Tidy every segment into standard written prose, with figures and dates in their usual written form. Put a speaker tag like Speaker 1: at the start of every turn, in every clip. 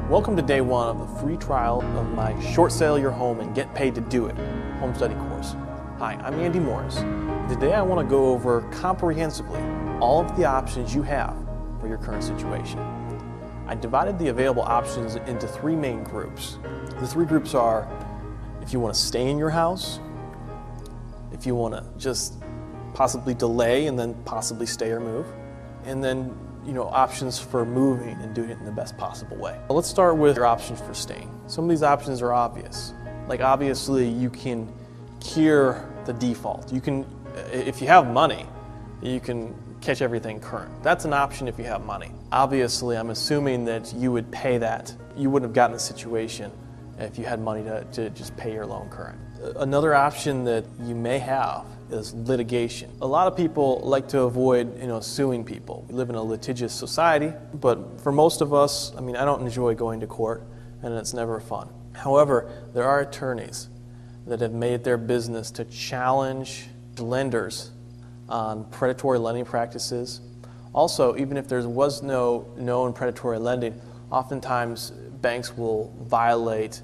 Speaker 1: Welcome to day one of the free trial of my Short Sale Your Home and Get Paid to Do It home study course. Hi, I'm Andy Morris. Today I want to go over comprehensively all of the options you have for your current situation. I divided the available options into three main groups. The three groups are if you want to stay in your house, if you want to just possibly delay and then possibly stay or move, and then options for moving and doing it in the best possible way. Let's start with your options for staying. Some of these options are obvious. Like obviously you can cure the default. You can, if you have money, you can catch everything current. That's an option if you have money. Obviously, I'm assuming that you would pay that. You wouldn't have gotten a situation if you had money to just pay your loan current. Another option that you may have is litigation. A lot of people like to avoid, suing people. We live in a litigious society, but for most of us, I don't enjoy going to court, and it's never fun. However, there are attorneys that have made it their business to challenge lenders on predatory lending practices. Also, even if there was no known predatory lending, oftentimes banks will violate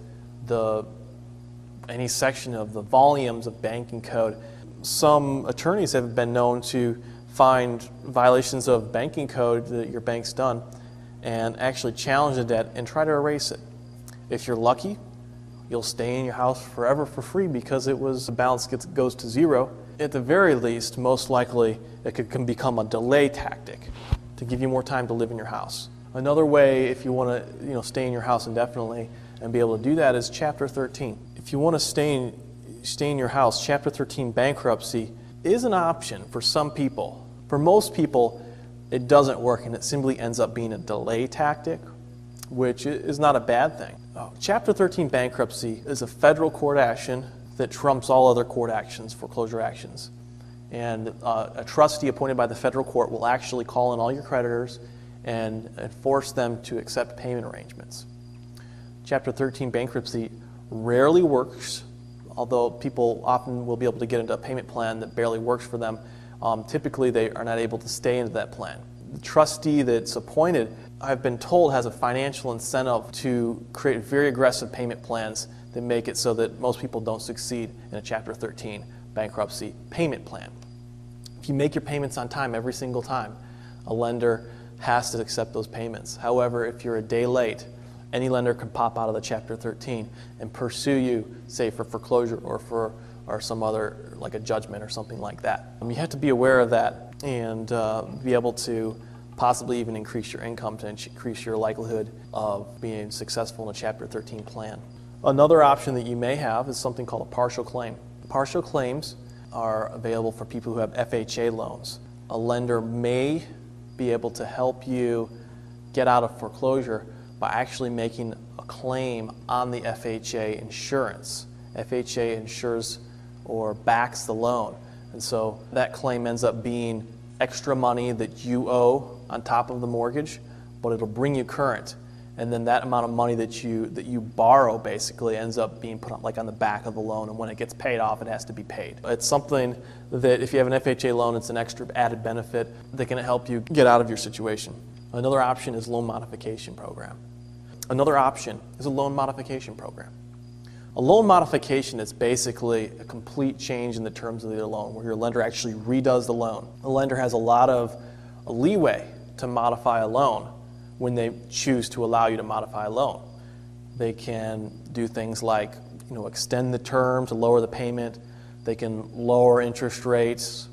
Speaker 1: any section of the volumes of banking code. Some attorneys have been known to find violations of banking code that your bank's done and actually challenge the debt and try to erase it. If you're lucky, you'll stay in your house forever for free because the balance goes to zero. At the very least, most likely, it can become a delay tactic to give you more time to live in your house. Another way, if you want to stay in your house indefinitely and be able to do that, is Chapter 13. If you want to stay in your house, Chapter 13 bankruptcy is an option for some people. For most people, it doesn't work and it simply ends up being a delay tactic, which is not a bad thing. Chapter 13 bankruptcy is a federal court action that trumps all other court actions, foreclosure actions. And a trustee appointed by the federal court will actually call in all your creditors and force them to accept payment arrangements. Chapter 13 bankruptcy rarely works, although people often will be able to get into a payment plan that barely works for them. Typically, they are not able to stay into that plan. The trustee that's appointed, I've been told, has a financial incentive to create very aggressive payment plans that make it so that most people don't succeed in a Chapter 13 bankruptcy payment plan. If you make your payments on time every single time, a lender has to accept those payments. However, if you're a day late, any lender can pop out of the Chapter 13 and pursue you, say for foreclosure or some other, like a judgment or something like that. You have to be aware of that and be able to possibly even increase your income to increase your likelihood of being successful in a Chapter 13 plan. Another option that you may have is something called a partial claim. Partial claims are available for people who have FHA loans. A lender may be able to help you get out of foreclosure by actually making a claim on the FHA insurance. FHA insures or backs the loan. And so that claim ends up being extra money that you owe on top of the mortgage, but it'll bring you current. And then that amount of money that you borrow basically ends up being put on the back of the loan, and when it gets paid off, it has to be paid. It's something that if you have an FHA loan, it's an extra added benefit that can help you get out of your situation. Another option is loan modification program. Another option is a loan modification program. A loan modification is basically a complete change in the terms of the loan, where your lender actually redoes the loan. The lender has a lot of leeway to modify a loan when they choose to allow you to modify a loan. They can do things like extend the term to lower the payment. They can lower interest rates.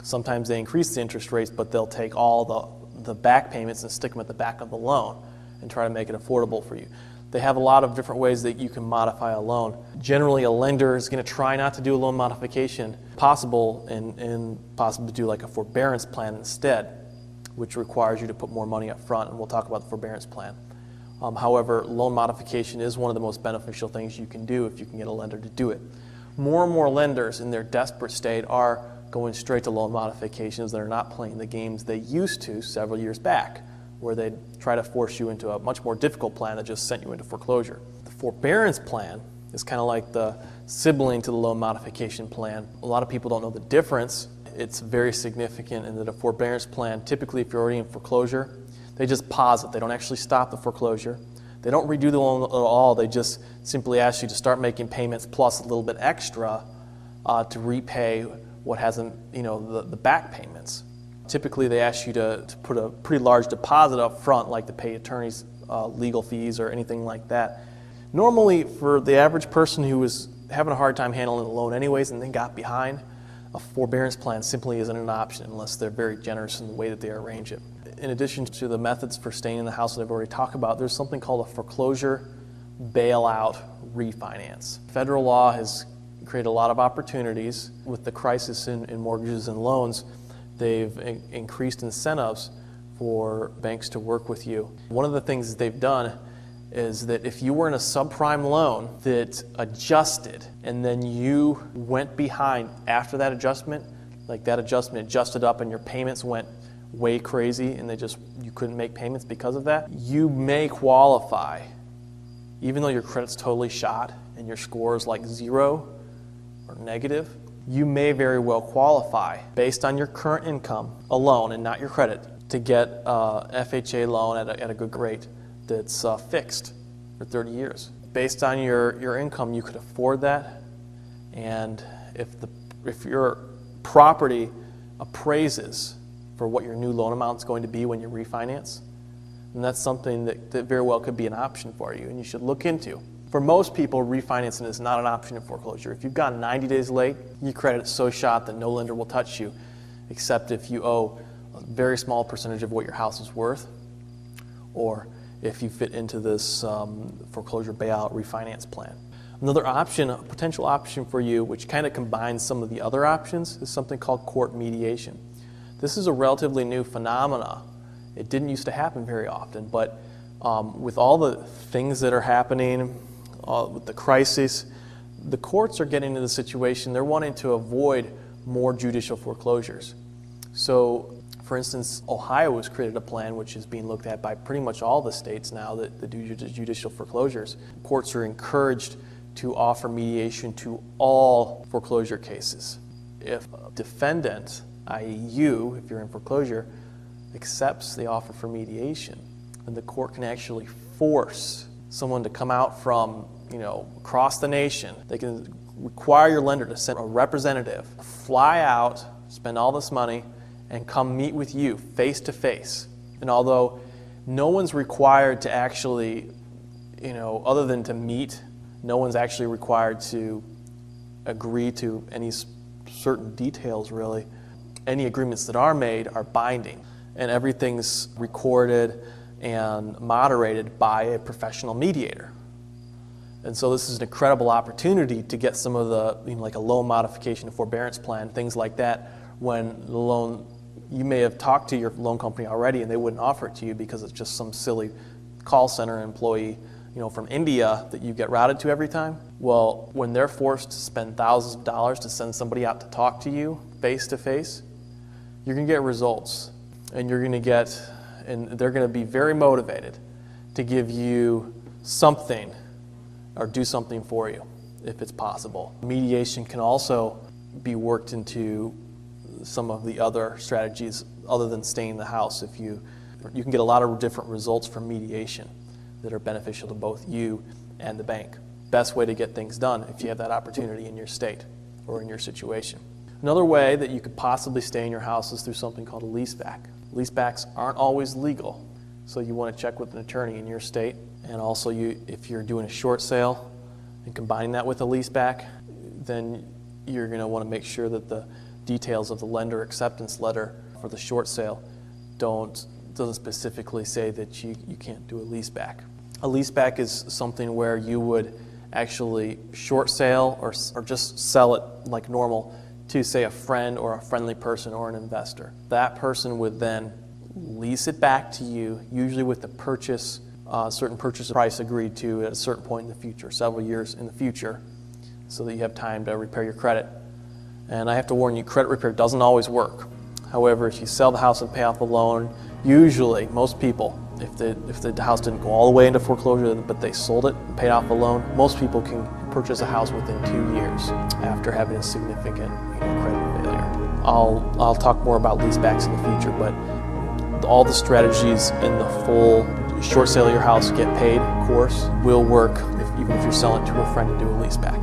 Speaker 1: Sometimes they increase the interest rates, but they'll take all the back payments and stick them at the back of the loan and try to make it affordable for you. They have a lot of different ways that you can modify a loan. Generally, a lender is going to try not to do a loan modification possible and possibly do like a forbearance plan instead, which requires you to put more money up front, and we'll talk about the forbearance plan. However, loan modification is one of the most beneficial things you can do if you can get a lender to do it. More and more lenders in their desperate state are going straight to loan modifications that are not playing the games they used to several years back, where they try to force you into a much more difficult plan that just sent you into foreclosure. The forbearance plan is kind of like the sibling to the loan modification plan. A lot of people don't know the difference. It's very significant in that a forbearance plan, typically if you're already in foreclosure, they just pause it. They don't actually stop the foreclosure. They don't redo the loan at all. They just simply ask you to start making payments plus a little bit extra to repay what hasn't, the back payments. Typically, they ask you to put a pretty large deposit up front, like to pay attorneys' legal fees or anything like that. Normally, for the average person who was having a hard time handling the loan anyways and then got behind, a forbearance plan simply isn't an option unless they're very generous in the way that they arrange it. In addition to the methods for staying in the house that I've already talked about, there's something called a foreclosure bailout refinance. Federal law has created a lot of opportunities. With the crisis in mortgages and loans, they've increased incentives for banks to work with you. One of the things that they've done is that if you were in a subprime loan that adjusted and then you went behind after that adjustment, like that adjustment adjusted up and your payments went way crazy and you couldn't make payments because of that, you may qualify, even though your credit's totally shot and your score is like 0 or negative, you may very well qualify based on your current income alone and not your credit to get a FHA loan at a good rate that's fixed for 30 years. Based on your income, you could afford that, and if your property appraises for what your new loan amount is going to be when you refinance, then that's something that very well could be an option for you and you should look into. For most people, refinancing is not an option in foreclosure. If you've gone 90 days late, your credit is so shot that no lender will touch you, except if you owe a very small percentage of what your house is worth, or if you fit into this foreclosure bailout refinance plan. Another option, a potential option for you, which kind of combines some of the other options, is something called court mediation. This is a relatively new phenomena. It didn't used to happen very often, but with all the things that are happening, with the crisis, the courts are getting into the situation, they're wanting to avoid more judicial foreclosures. So, for instance, Ohio has created a plan which is being looked at by pretty much all the states now that do judicial foreclosures. Courts are encouraged to offer mediation to all foreclosure cases. If a defendant, i.e. you, if you're in foreclosure, accepts the offer for mediation, then the court can actually force someone to come out from, across the nation. They can require your lender to send a representative, fly out, spend all this money, and come meet with you face to face. And although no one's required to actually, other than to meet, no one's actually required to agree to any certain details really. Any agreements that are made are binding, and everything's recorded and moderated by a professional mediator. And so this is an incredible opportunity to get some of the, like a loan modification, a forbearance plan, things like that, when the loan, you may have talked to your loan company already and they wouldn't offer it to you because it's just some silly call center employee, from India that you get routed to every time. Well, when they're forced to spend thousands of dollars to send somebody out to talk to you face to face, you're going to get results, and they're going to be very motivated to give you something or do something for you if it's possible. Mediation can also be worked into some of the other strategies other than staying in the house. If you can get a lot of different results from mediation that are beneficial to both you and the bank. Best way to get things done if you have that opportunity in your state or in your situation. Another way that you could possibly stay in your house is through something called a leaseback. Leasebacks aren't always legal, so you want to check with an attorney in your state. And also, if you're doing a short sale and combining that with a leaseback, then you're going to want to make sure that the details of the lender acceptance letter for the short sale doesn't specifically say that you can't do a leaseback. A leaseback is something where you would actually short sale or just sell it like normal to, say, a friend or a friendly person or an investor. That person would then lease it back to you, usually with the certain purchase price agreed to at a certain point in the future, several years in the future, so that you have time to repair your credit. And I have to warn you, credit repair doesn't always work. However, if you sell the house and pay off the loan, usually, most people, if the house didn't go all the way into foreclosure, but they sold it and paid off the loan, most people can purchase a house within 2 years after having a significant credit failure. I'll talk more about leasebacks in the future, but all the strategies in the full short sale of your house, get paid course will work even if you're selling it to a friend to do a lease back.